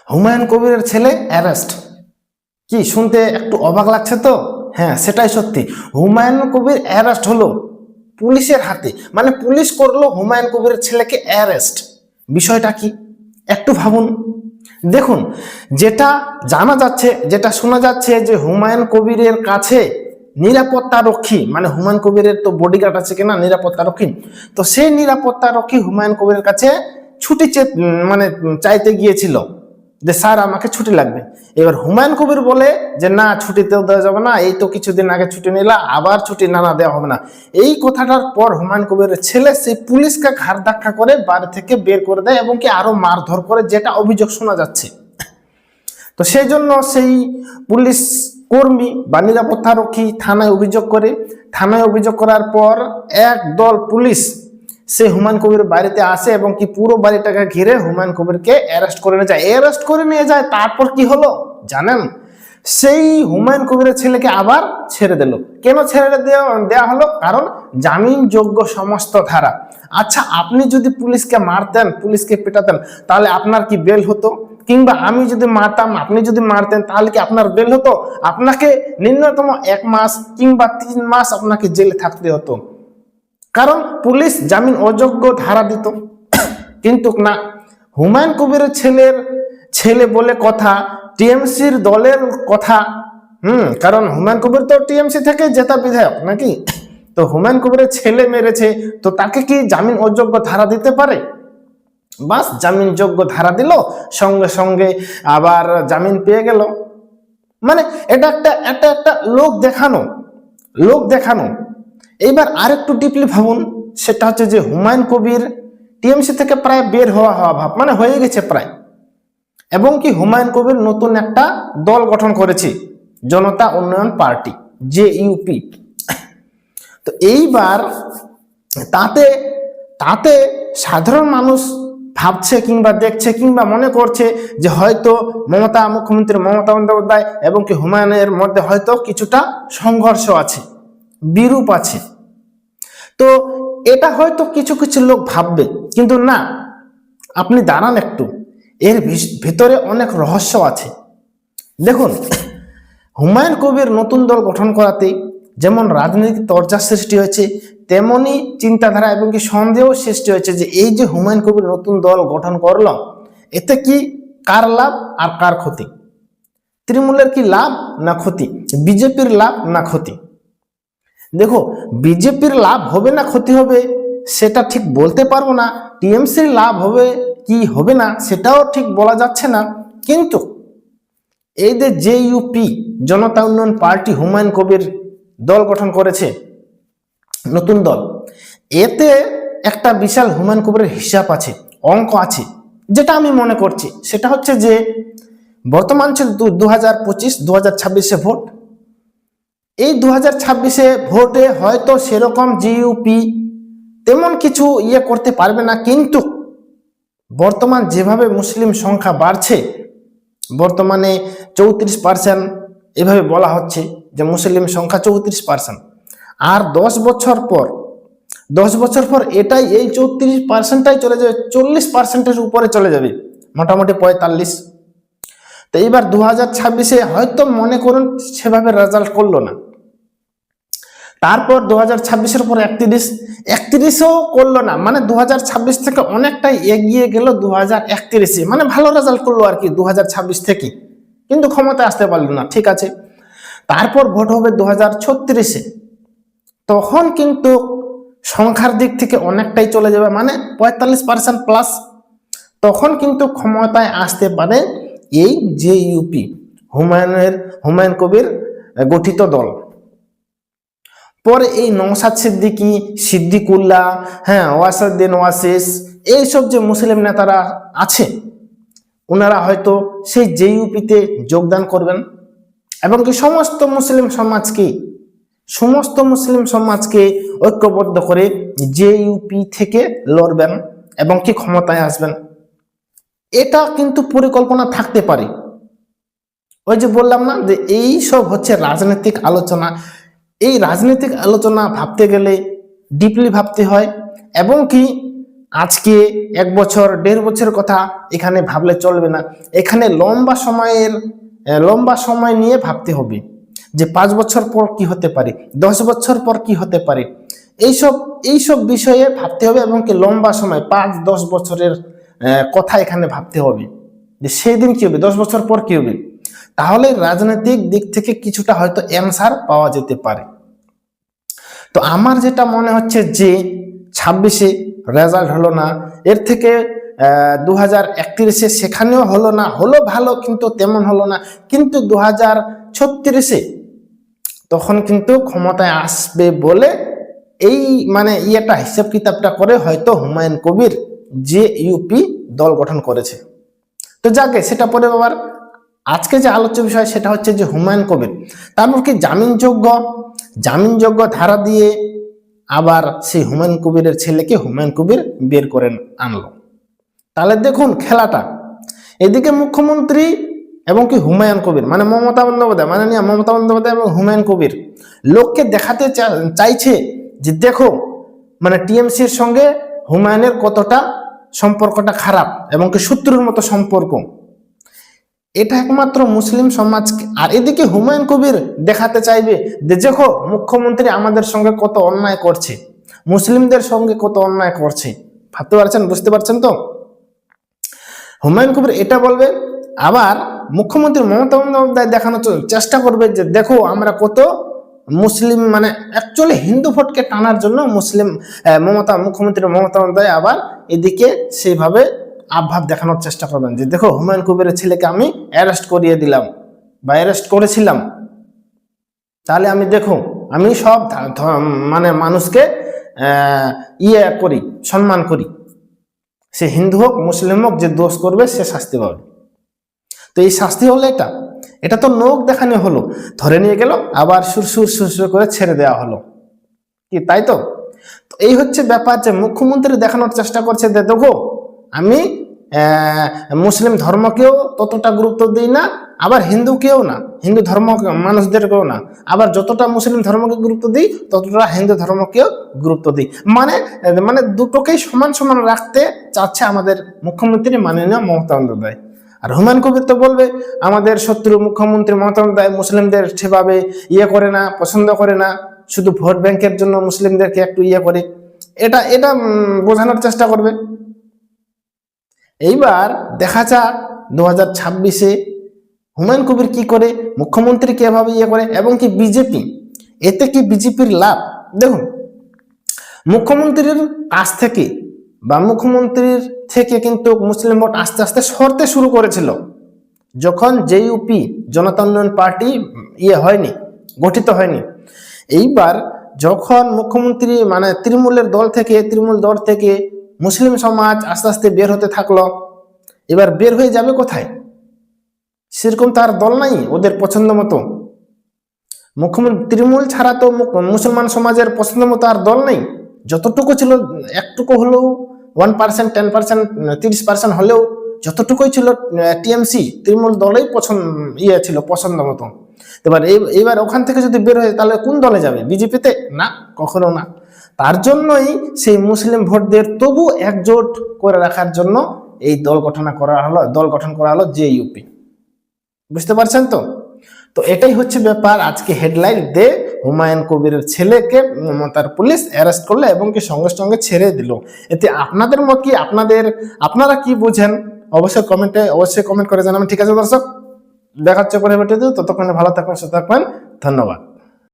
হুমায়ুন কবিরের ছেলে অ্যারেস্ট। কি শুনতে একটু অবাক লাগছে তো? হ্যাঁ, সেটাই সত্যি। হুমায়ুন কবির অ্যারেস্ট হলো পুলিশের হাতে, মানে পুলিশ করলো হুমায়ুন কবিরের ছেলেকে অ্যারেস্ট। বিষয়টা কি একটু ভাবুন। দেখুন, যেটা জানা যাচ্ছে, যেটা শোনা যাচ্ছে যে হুমায়ুন কবিরের কাছে নিরাপত্তা রক্ষী, মানে হুমায়ুন কবিরের তো বডিগার্ড আছে কিনা নিরাপত্তা রক্ষী, তো সেই নিরাপত্তা রক্ষী হুমায়ুন কবিরের কাছে ছুটি চাইতে গিয়েছিল যে স্যার আমাকে ছুটি লাগবে। এবার হুমায়ুন কবির বলে যে না, ছুটিতেও দেওয়া যাবে না, এই তো কিছুদিন আগে ছুটি নিলা, আবার ছুটি না দেওয়া হবে না। এই কথাটার পর হুমায়ুন কবিরের ছেলে সেই পুলিশকে ঘাড় ধাক্কা করে বাড়ি থেকে বের করে দেয় এবং কি আরো মারধর করে, যেটা অভিযোগ শোনা যাচ্ছে। তো সেই জন্য সেই পুলিশ কর্মী বা নিরাপত্তা রক্ষী থানায় অভিযোগ করে। থানায় অভিযোগ করার পর একদল পুলিশ সে হুমায়ুন কবির বাড়িতে আসে এবং কি পুরো বাড়িটাকে ঘিরে হুমায়ুন কবিরকে অ্যারেস্ট করে নিয়ে যায়। অ্যারেস্ট করে নিয়ে যায়, তারপর কি হলো জানেন? সেই হুমায়ুন কবিরের ছেলেকে আবার ছেড়ে দিল। কেন ছেড়ে দেওয়া হলো? কারণ জামিনযোগ্য সমস্ত ধারা। আচ্ছা, আপনি যদি পুলিশকে মারতেন, পুলিশকে পেটাতেন, তাহলে আপনার কি বেল হতো? কিংবা আমি যদি মারতাম, আপনি যদি মারতেন, তাহলে কি আপনার বেল হতো? আপনাকে ন্যূনতম 1 মাস কিংবা 3 মাস আপনাকে জেলে থাকতে হতো, কারণ পুলিশ জামিন অযোগ্য ধারা দিত। কিন্তু না, হুমায়ুন কবিরের ছেলে বলে কথা, টিএমসির দলের কথা। কারণ হুমায়ুন কবির তো টিএমসি থেকে জেতা বিধায়ক নাকি? তো হুমায়ুন কবিরের ছেলে মেরেছে, তো তাকে কি জামিন অযোগ্য ধারা দিতে পারে? বাস জামিন যোগ্য ধারা দিল, সঙ্গে সঙ্গে আবার জামিন পেয়ে গেল। মানে এটা একটা লোক দেখানো। এইবার আরেকটু ডিপলি ভাবুন, সেটা হচ্ছে যে হুমায়ুন কবির টিএমসি থেকে প্রায় বের হওয়া ভাব, মানে হয়ে গেছে প্রায়, এবং কি হুমায়ুন কবির নতুন একটা দল গঠন করেছে, জনতা উন্নয়ন পার্টি, JUP। তো এইবার তাতে তাতে সাধারণ মানুষ ভাবছে কিংবা দেখছে কিংবা মনে করছে যে হয়তো মুখ্যমন্ত্রী মমতা বন্দ্যোপাধ্যায় এবং কি হুমায়ুনের মধ্যে হয়তো কিছুটা সংঘর্ষ আছে, বিরূপ আছে। তো এটা হয়তো কিছু কিছু লোক ভাববে, কিন্তু না, আপনি দাঁড়ান একটু, এর ভিতরে অনেক রহস্য আছে। দেখুন, হুমায়ুন কবির নতুন দল গঠন করাতে যেমন রাজনৈতিক তরজা সৃষ্টি হয়েছে, তেমনি চিন্তাধারা এবং কি সন্দেহ সৃষ্টি হয়েছে যে এই যে হুমায়ুন কবির নতুন দল গঠন করল, এতে কি কার লাভ আর কার ক্ষতি? তৃণমূলের কি লাভ না ক্ষতি? বিজেপির লাভ না ক্ষতি? দেখো, বিজেপির লাভ হবে না ক্ষতি হবে সেটা ঠিক বলতে পারবো না, টিএমসির লাভ হবে কি হবে না সেটাও ঠিক বলা যাচ্ছে না। কিন্তু এই যে JUP, জনতা উন্নয়ন পার্টি, হুমায়ুন কবির দল গঠন করেছে, নতুন দল, এতে একটা বিশাল হুমায়ুন কবিরের হিসাব আছে, অঙ্ক আছে, যেটা আমি মনে করছি। সেটা হচ্ছে যে বর্তমান 2025-2026 ভোট, এই 2026 ভোটে হয়তো সেরকম JUP তেমন কিছু করতে পারবে না, কিন্তু বর্তমান যেভাবে মুসলিম সংখ্যা বাড়ছে, বর্তমানে 34%, এভাবে বলা হচ্ছে যে মুসলিম সংখ্যা 34%, আর 10 বছর পর এটাই, এই 34%টাই চলে যাবে 40%-এর উপরে চলে যাবে, মোটামুটি 45। তো এইবার 2026 হয়তো মনে করুন সেভাবে রেজাল্ট করলো না, তারপর 2026-এর পর 31ও করলো না, মানে 2026 থেকে অনেকটাই এগিয়ে গেল 2031, মানে ভালো রেজাল্ট করলো আর কি 2026 থেকে, কিন্তু ক্ষমতায় আসতে পারলো না। ঠিক আছে, তারপর ভোট হবে 2036-এ, তখন কিন্তু সংখ্যার দিক থেকে অনেকটাই চলে যাবে, মানে 45% প্লাস, তখন কিন্তু ক্ষমতায় আসতে পারে এই JUP, হুমায়ুন কবির গঠিত দল। পরে এই নওশাদ সিদ্দিকী, সিদ্দিকুল্লাহ, ওয়াসাদ্দিন ওয়াসিস, এইসব যে মুসলিম নেতারা আছে, ওনারা হয়তো সেই JUP-তে যোগদান করবেন এবং কি সমস্ত মুসলিম সমাজকে ঐক্যবদ্ধ করে JUP থেকে লড়বেন এবং কি ক্ষমতায় আসবেন। এটা কিন্তু পরিকল্পনা থাকতে পারে। ওই যে বললাম না যে এই সব হচ্ছে রাজনৈতিক আলোচনা। এই রাজনৈতিক আলোচনা ভাবতে গেলে ডিপলি ভাবতে হয় এবং কি আজকে 1 বছর 1.5 বছরের কথা এখানে ভাবলে চলবে না, এখানে লম্বা সময় নিয়ে ভাবতে হবে যে 5 বছর পর কি হতে পারে, 10 বছর পর কি হতে পারে, এইসব বিষয়ে ভাবতে হবে এবং কি লম্বা সময় 5-10 বছরের কথা এখানে ভাবতে হবে যে সেই দিন কি হবে, 10 বছর পর কি হবে। তাহলে রাজনৈতিক দিক থেকে কিছুটা হয়তো অ্যান্সার পাওয়া যেতে পারে। তো আমার যেটা মনে হচ্ছে যে 26-এ রেজাল্ট হলো না, এর থেকে 2031-এ সেখানেও হলো না, হলো ভালো কিন্তু তেমন হলো না, কিন্তু 2036-এ তখন কিন্তু ক্ষমতায় আসবে বলে এই মানে হিসাব কিতাবটা করে হয়তো হুমায়ুন কবির যে ইউপি দল গঠন করেছে। তো যাকে সেটা পরে আবার আজকে যে আলোচ্য বিষয় সেটা হচ্ছে যে হুমায়ুন কবির তারপর কি জামিনযোগ্য ধারা দিয়ে আবার সেই হুমায়ুন কবিরের ছেলেকে হুমায়ুন কবির বের করে আনলো। তাহলে দেখুন খেলাটা, এদিকে মুখ্যমন্ত্রী এবং কি হুমায়ুন কবির মানে মাননীয় মমতা বন্দ্যোপাধ্যায় এবং হুমায়ুন কবির লোককে দেখাতে চাইছে যে দেখো মানে টিএমসির সঙ্গে হুমায়ুনের কতটা সম্পর্কটা খারাপ এবং কি শত্রুর মতো সম্পর্ক, এটা একমাত্র মুসলিম সমাজ। আর এদিকে হুমায়ুন কবির দেখাতে চাইবে যে দেখো মুখ্যমন্ত্রী আমাদের সঙ্গে কত অন্যায় করছে, মুসলিমদের সঙ্গে কত অন্যায় করছে। ভাবতে পারছেন, বুঝতে পারছেন তো? হুমায়ুন কবির এটা বলবে, আবার মুখ্যমন্ত্রী মমতা বন্দ্যোপাধ্যায় দেখানোর চেষ্টা করবে যে দেখো আমরা কত মুসলিম মানে অ্যাকচুয়ালি হিন্দু ভোটকে টানার জন্য মুখ্যমন্ত্রী মমতা বন্দ্যোপাধ্যায় আবার এদিকে সেইভাবে আভাব দেখানোর চেষ্টা করবেন যে দেখো হুমায়ুন কবিরের ছেলেকে আমি অ্যারেস্ট করিয়ে দিলাম বা অ্যারেস্ট করেছিলাম, তাহলে আমি সব মানে মানুষকে সম্মান করি, সে হিন্দু হোক মুসলিম হোক যে দোষ করবে সে শাস্তি পাবে। তো এই শাস্তি হলো এটা তো নোক দেখানো হলো, ধরে নিয়ে গেল আবার সুরসুর করে ছেড়ে দেওয়া হলো কি, তাই তো? এই হচ্ছে ব্যাপার যে মুখ্যমন্ত্রী দেখানোর চেষ্টা করছে যে দেখো আমি মুসলিম ধর্মকেও ততটা গুরুত্ব দিই না, আবার হিন্দুকেও না, হিন্দু ধর্ম মানুষদেরকেও না, আবার যতটা মুসলিম ধর্মকে গুরুত্ব দিই ততটা হিন্দু ধর্মকেও গুরুত্ব দিই, মানে দুটোকেই সমান সমান রাখতে চাচ্ছে আমাদের মুখ্যমন্ত্রী মাননীয় মমতা বন্দ্যোপাধ্যায়। আর হুমায়ুন কবির তো বলবে আমাদের শত্রু মুখ্যমন্ত্রী মমতা বন্দ্যোপাধ্যায় মুসলিমদের সেভাবে করে না, পছন্দ করে না, শুধু ভোট ব্যাংকের জন্য মুসলিমদেরকে একটু করে, এটা বোঝানোর চেষ্টা করবে। এইবার দেখা যাক 2026-এ হুমায়ুন কবির কি করে, মুখ্যমন্ত্রী কিভাবে করে এবং কি বিজেপি, এতে কি বিজেপির লাভ। দেখুন মুখ্যমন্ত্রীর কাছ থেকে বা মুখ্যমন্ত্রীর থেকে কিন্তু মুসলিম ভোট আস্তে আস্তে সরতে শুরু করেছিল যখন জেইউপি জনতা উন্নয়ন পার্টি গঠিত হয়নি। এইবার যখন মুখ্যমন্ত্রী মানে তৃণমূল দল থেকে মুসলিম সমাজ আস্তে আস্তে বের হতে থাকলো, এবার বের হয়ে যাবে কোথায়? সেরকম তার দল নাই ওদের পছন্দ মতো। মুখ্যমন্ত্রী তৃণমূল ছাড়া তো মুসলমান সমাজের পছন্দ মতো আর দল নেই। যতটুকু ছিল একটুকু হলেও 1%, 10%, 30% হলেও যতটুকুই ছিল টিএমসি তৃণমূল দলেই পছন্দ মতো। এবার ওখান থেকে যদি বের হয় তাহলে কোন দলে যাবে? বিজেপিতে? না, কখনো না। তার জন্যই সেই মুসলিম ভোটদের তবু একজোট করে রাখার জন্য এই দল গঠন করা হলো জেইউপি। বুঝতে পারছেন তো? তো এটাই হচ্ছে ব্যাপার। আজকে হেডলাইন দে হুমায়ুন কবিরের ছেলেকে মমতার পুলিশ অ্যারেস্ট করলো এবং কি সঙ্গে সঙ্গে ছেড়ে দিল। এতে আপনাদের মত কি, আপনারা কি বুঝেন অবশ্যই কমেন্ট করে জানাবেন। ঠিক আছে দর্শক, দেখা হচ্ছে পরে ভিডিওতে, ততক্ষণে ভালো থাকবেন, সুস্থ থাকবেন, ধন্যবাদ।